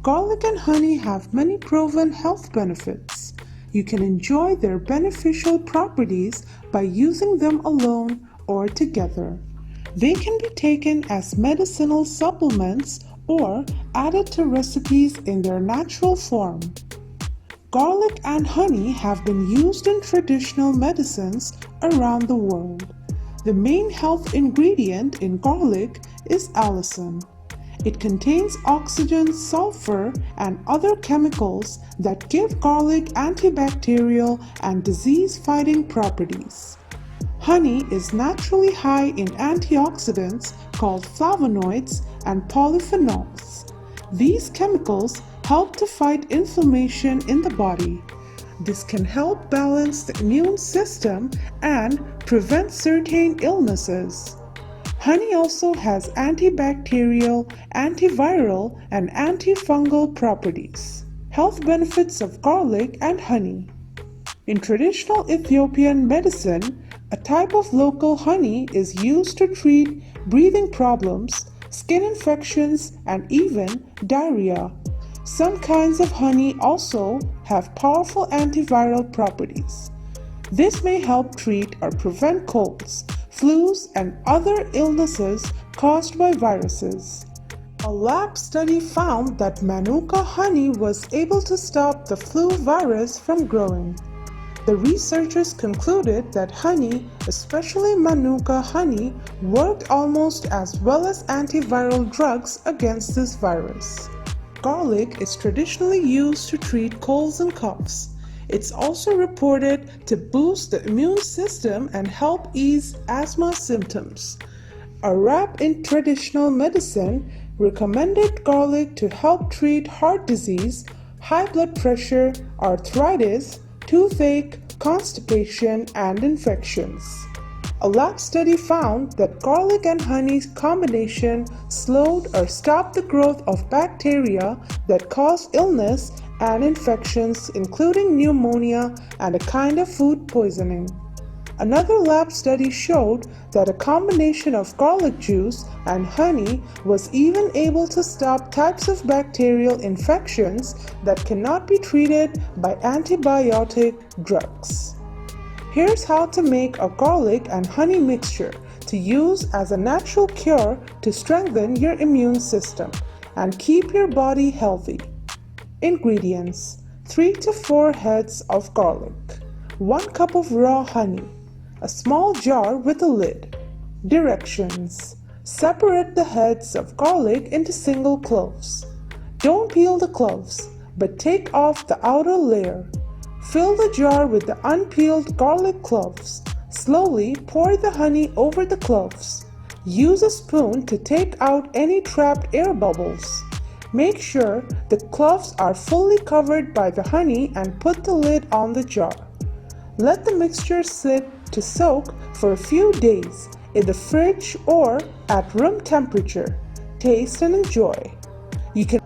Garlic and honey have many proven health benefits. You can enjoy their beneficial properties by using them alone or together. They can be taken as medicinal supplements or added to recipes in their natural form. Garlic and honey have been used in traditional medicines around the world. The main health ingredient in garlic is allicin. It contains oxygen, sulfur, and other chemicals that give garlic antibacterial and disease-fighting properties. Honey is naturally high in antioxidants called flavonoids and polyphenols. These chemicals help to fight inflammation in the body. This can help balance the immune system and prevent certain illnesses. Honey also has antibacterial, antiviral, and antifungal properties. Health benefits of garlic and honey. In traditional Ethiopian medicine, a type of local honey is used to treat breathing problems, skin infections, and even diarrhea. Some kinds of honey also have powerful antiviral properties. This may help treat or prevent colds, flus, and other illnesses caused by viruses. A lab study found that Manuka honey was able to stop the flu virus from growing. The researchers concluded that honey, especially Manuka honey, worked almost as well as antiviral drugs against this virus. Garlic is traditionally used to treat colds and coughs. It's also reported to boost the immune system and help ease asthma symptoms. A rap in traditional medicine recommended garlic to help treat heart disease, high blood pressure, arthritis, toothache, constipation, and infections. A lab study found that garlic and honey's combination slowed or stopped the growth of bacteria that cause illness and infections, including pneumonia and a kind of food poisoning. Another lab study showed that a combination of garlic juice and honey was even able to stop types of bacterial infections that cannot be treated by antibiotic drugs. Here's how to make a garlic and honey mixture to use as a natural cure to strengthen your immune system and keep your body healthy. Ingredients: 3 to 4 heads of garlic, 1 cup of raw honey, a small jar with a lid. Directions: separate the heads of garlic into single cloves. Don't peel the cloves, but take off the outer layer. Fill the jar with the unpeeled garlic cloves. Slowly pour the honey over the cloves. Use a spoon to take out any trapped air bubbles. Make sure the cloves are fully covered by the honey and put the lid on the jar. Let the mixture sit to soak for a few days in the fridge or at room temperature. Taste and enjoy. You can